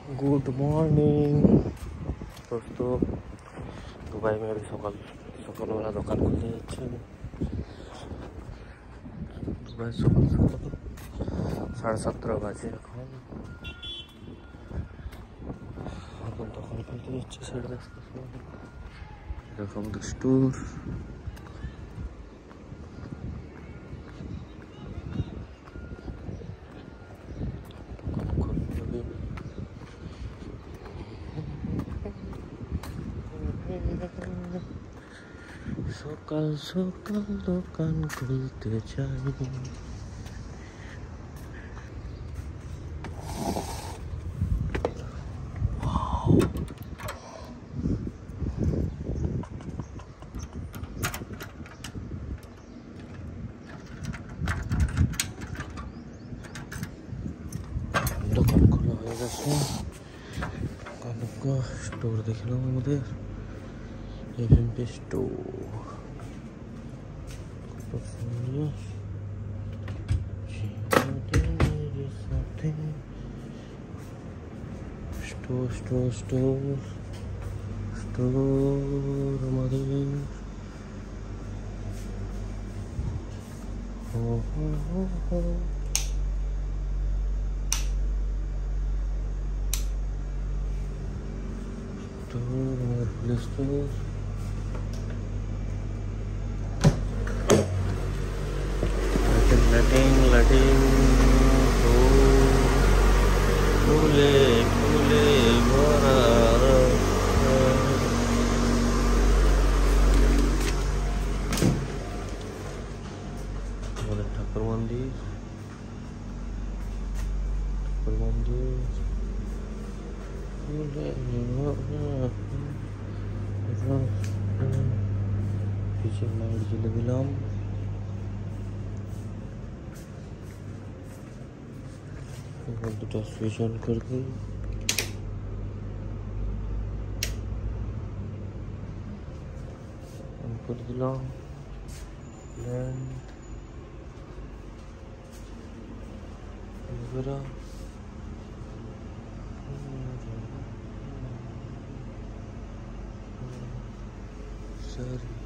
Good morning दोस्तों। Dubai में अभी सकाल वाला दुकान खुले जाच्छे। दुबई सकाल 7:30 বাজে এখন দোকান খুলতে যাচ্ছে। সাইড দেখতেছো এরকম স্টোর। সকাল সকাল দোকান খুলতে চাই। দোকান খোলা হয়ে গেছে। স্টোর দেখলাম আমাদের FMP store. Store store store store हमारे स्टोर स्टोर लाइटिंग लाइटिंग फूले फूले भरा ठाकुर मंदिर पीछे लाइट जले दिलाम। দুটো সুইচ অন করে দিই। অন করে দিলাম। এবার সরি